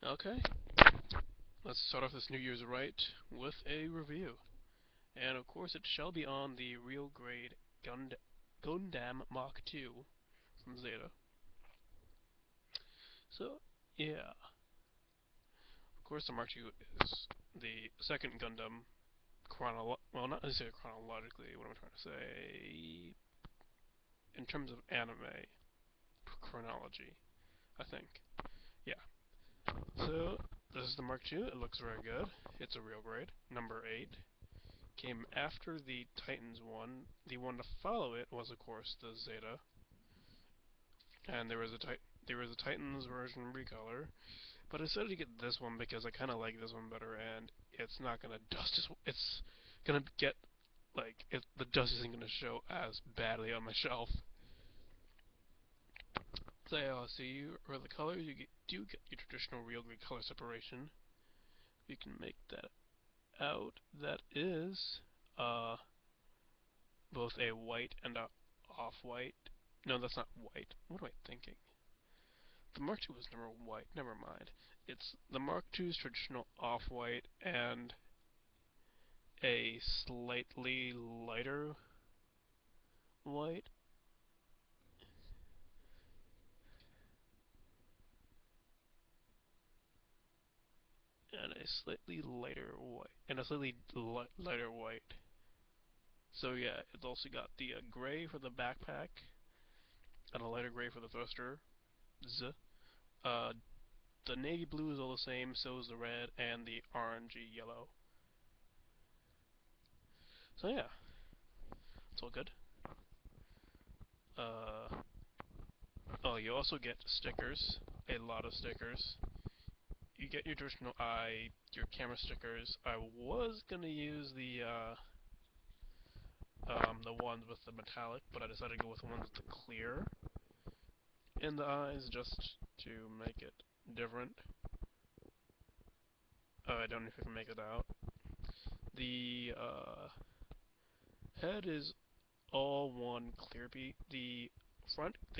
Okay, let's start off this New Year's right with a review. And of course, it shall be on the real grade Gundam Mach 2 from Zeta. So, yeah. Of course, the Mark 2 is the second Gundam well, not necessarily chronologically, what am I trying to say? In terms of anime chronology, I think. Yeah. So, this is the Mark 2. It looks very good. It's a real grade. Number 8. Came after the Titans one. The one to follow it was, of course, the Zeta, and there was a Titans version recolor. But I decided to get this one because I kind of like this one better, and it's not gonna dust. It's gonna get the dust isn't gonna show as badly on my shelf. So yeah, so you for the colors do get your traditional real grade color separation. You can make that out. That is uh both a white and a off-white. No, that's not white. What am I thinking? The Mark II was never white. Never mind. It's the Mark II's traditional off-white and a slightly lighter white and a slightly lighter white and a slightly lighter white. So yeah, it's also got the gray for the backpack and a lighter gray for the thruster. Uh, the navy blue is all the same, so is the red and the orangey yellow. So yeah, it's all good. Uh, oh, you also get stickers, a lot of stickers. You get your traditional eye, your camera stickers. I was gonna use the ones with the metallic, but I decided to go with the ones with the clear in the eyes just to make it different. I don't know if you can make it out. The head is all one clear piece. The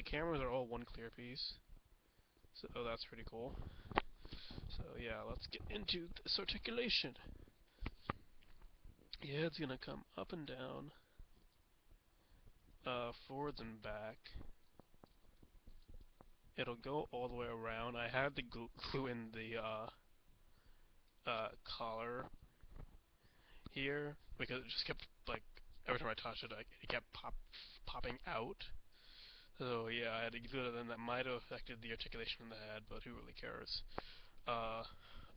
cameras are all one clear piece. So that's pretty cool. So yeah, let's get into this articulation. Yeah, it's gonna come up and down, forwards and back. It'll go all the way around. I had to glue in the collar here because it just kept every time I touched it, it kept popping out. So yeah, I had to glue it in. That might have affected the articulation in the head, but who really cares? Uh,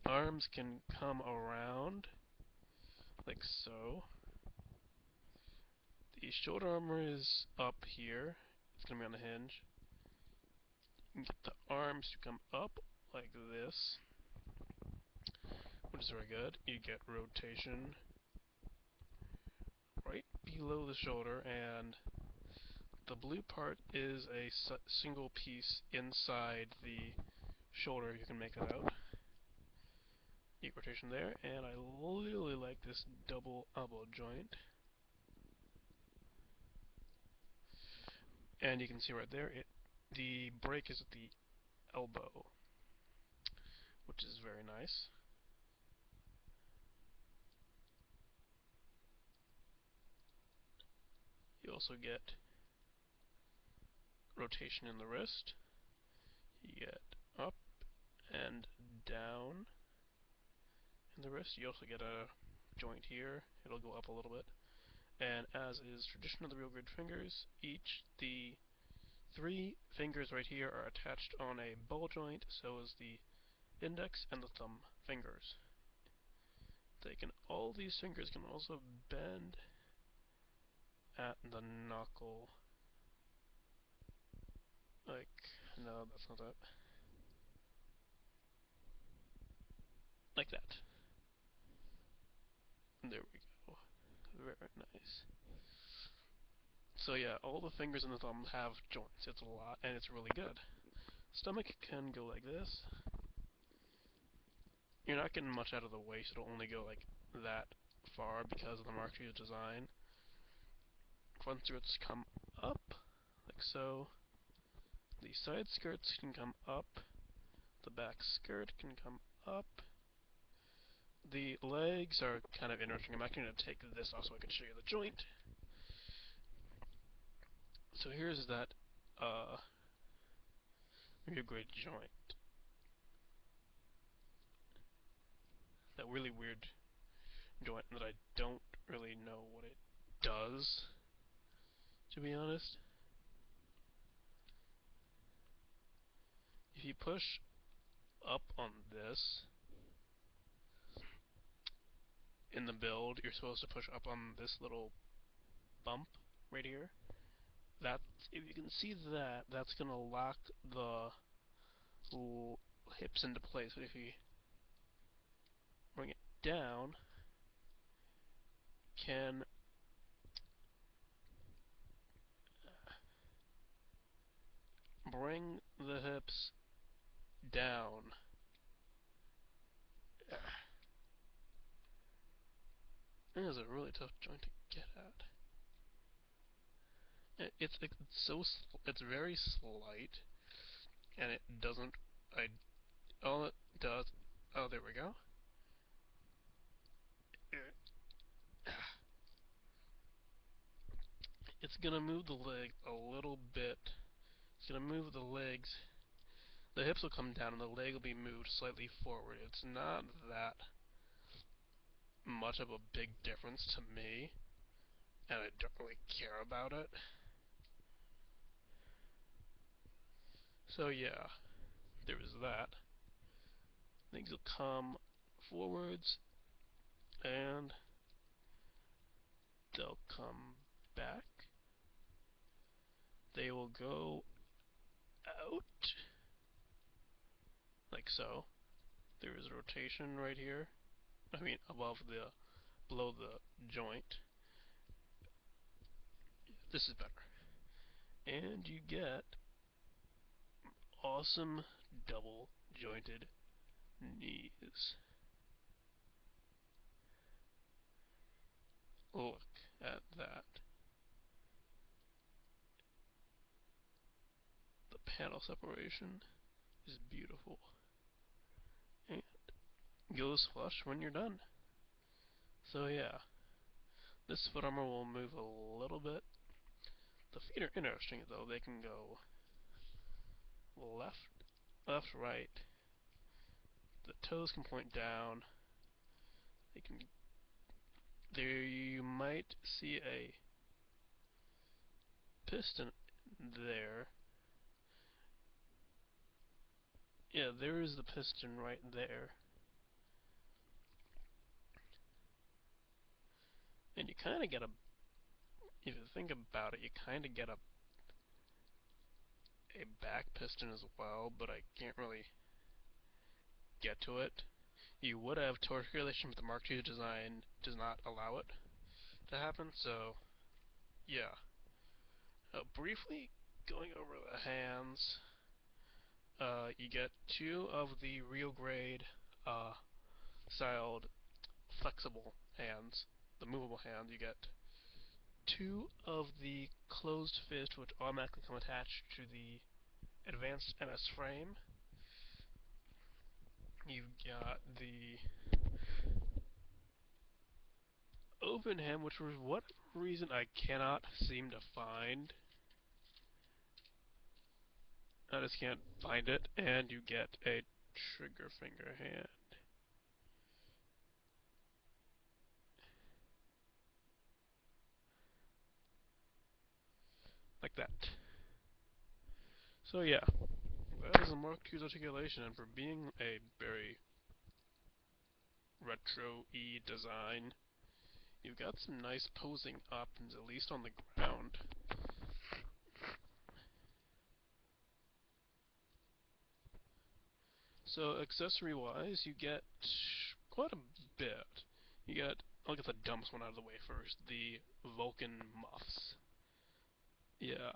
Arms can come around like so. The shoulder armor is up here. It's gonna be on the hinge. You can get the arms to come up like this, which is very good. You get rotation right below the shoulder, and the blue part is a single piece inside the shoulder. You can make it out. You get rotation there, and I really like this double elbow joint. And you can see right there, the break is at the elbow, which is very nice. You also get rotation in the wrist. You get up and down in the wrist. You also get a joint here. It'll go up a little bit. And as is tradition of the real grid fingers, the 3 fingers right here are attached on a ball joint, so is the index and the thumb fingers. All these fingers can also bend at the knuckle. No, that's not that. Like that. There we go. Very nice. So yeah, all the fingers and the thumb have joints. It's a lot, and it's really good. Stomach can go like this. You're not getting much out of the waist. It'll only go like that far because of the Mark II's design. Front skirts come up, like so. The side skirts can come up. The back skirt can come up. The legs are kind of interesting. I'm actually going to take this off so I can show you the joint. So here's that rear grade joint. That really weird joint that I don't really know what it does, to be honest. If you push up on this in the build, you're supposed to push up on this little bump right here. That, if you can see that, that's gonna lock the hips into place. But if you bring it down, can bring the hips down. It is a really tough joint to get at. It's very slight, and it doesn't. All it does. Oh, there we go. It's gonna move the leg a little bit. It's gonna move the legs. The hips will come down, and the leg will be moved slightly forward. It's not that much of a big difference to me, and I don't really care about it. So yeah, there is that. Things will come forwards, and they'll come back. They will go out, like so. There is a rotation right here. I mean, below the joint. This is better. And you get awesome double jointed knees. Look at that. The panel separation is beautiful. And goes flush when you're done. So yeah, this foot armor will move a little bit. The feet are interesting though. They can go left, left, right. The toes can point down. They can. There you might see a piston there. Yeah, there is the piston right there. And you kind of get a, if you think about it, you kind of get a back piston as well, but I can't really get to it. You would have torque regulation, but the Mark II design does not allow it to happen, so yeah. Briefly going over the hands, you get two of the real grade styled flexible hands, the movable hand. You get two of the closed fist, which automatically come attached to the advanced NS frame. You've got the open hand, which for whatever reason I cannot seem to find. I just can't find it, and you get a trigger finger hand. Like that. So yeah, that is a Mark II's articulation, and for being a very retro-y design, you've got some nice posing options, at least on the ground. So accessory-wise, you get quite a bit. You get, I'll get the dumbest one out of the way first, the Vulcan muffs. Yeah,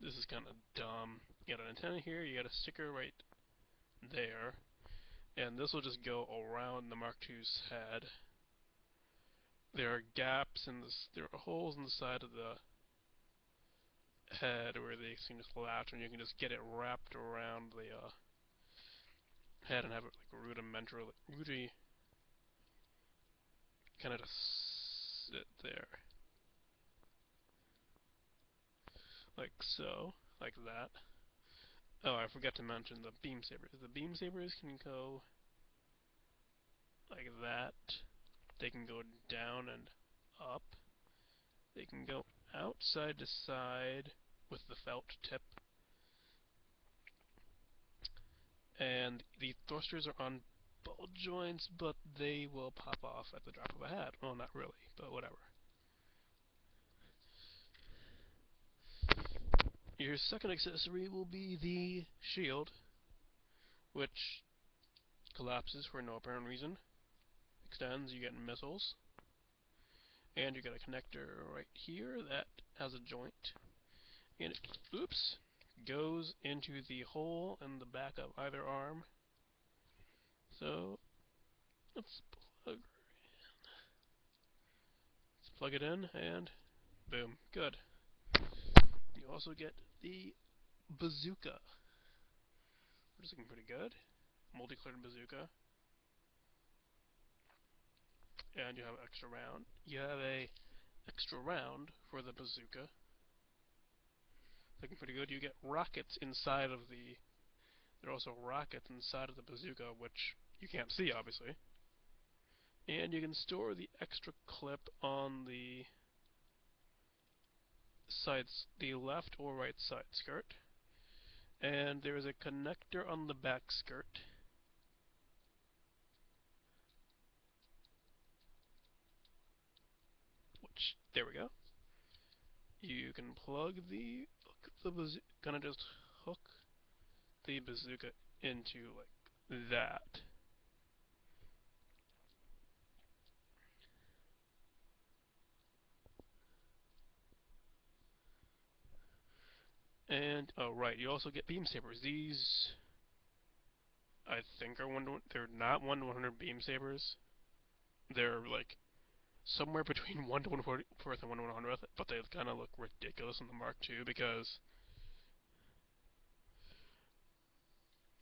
this is kind of dumb. You got an antenna here, you got a sticker right there, and this will just go around the Mark II's head. There are gaps in this, there are holes in the side of the head where they can just latch, and you can just get it wrapped around the head and have it like rudy, kind of just sit there, like so, like that. Oh, I forgot to mention the beam sabers. The beam sabers can go like that. They can go down and up. They can go outside to side with the felt tip. And the thrusters are on ball joints, but they will pop off at the drop of a hat. Well, not really, but whatever. Your second accessory will be the shield, which collapses for no apparent reason. Extends, you get missiles. And you got a connector right here that has a joint. And it, oops, goes into the hole in the back of either arm. So, let's plug it in, and boom, good. You also get the bazooka, which is looking pretty good. Multicolored bazooka. And you have extra round. You have a extra round for the bazooka. Looking pretty good. You get rockets inside of the... There are also rockets inside of the bazooka, which you can't see, obviously. And you can store the extra clip on the sides, the left or right side skirt. And there is a connector on the back skirt. Which, there we go. You can plug the bazooka, gonna just hook the bazooka into like that. And oh right, you also get beam sabers. These I think are they're not 1-to-100 beam sabers. They're like somewhere between 1-to-1/4 and 1-to-100th, but they kind of look ridiculous in the Mark II because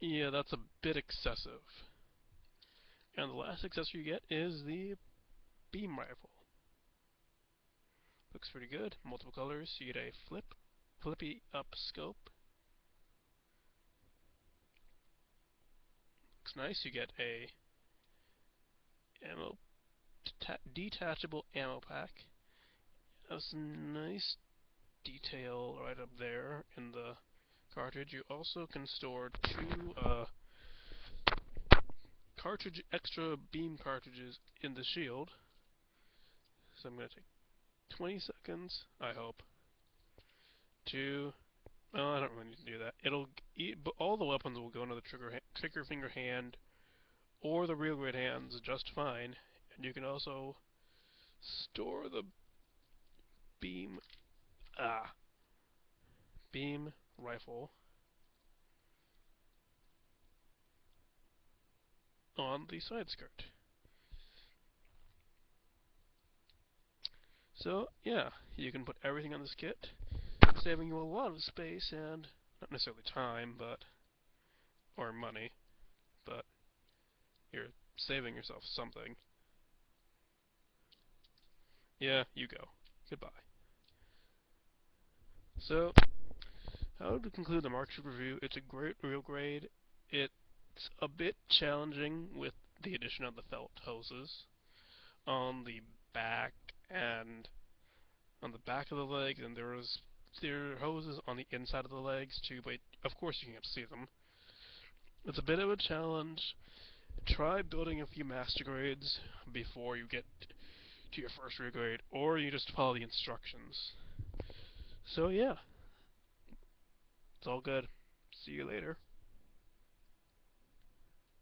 yeah, that's a bit excessive. And the last accessory you get is the beam rifle. Looks pretty good. Multiple colors. You get a flippy up scope. Looks nice. You get a ammo detachable ammo pack. Has some nice detail right up there in the cartridge. You also can store two extra beam cartridges in the shield. So I'm going to take 20 seconds, I hope, to... Well, I don't really need to do that. But all the weapons will go into the trigger finger hand or the real right hands just fine. And you can also store the beam beam rifle on the side skirt. So yeah, you can put everything on this kit, saving you a lot of space and not necessarily time, but or money, but you're saving yourself something. Yeah, you go. Goodbye. So, how to conclude the Mark II review? It's a great real grade. It's a bit challenging with the addition of the felt hoses on the back and on the back of the legs, and there are hoses on the inside of the legs too, but of course you can't see them. It's a bit of a challenge. Try building a few master grades before you get to your first real grade, or you just follow the instructions. So yeah, it's all good. See you later.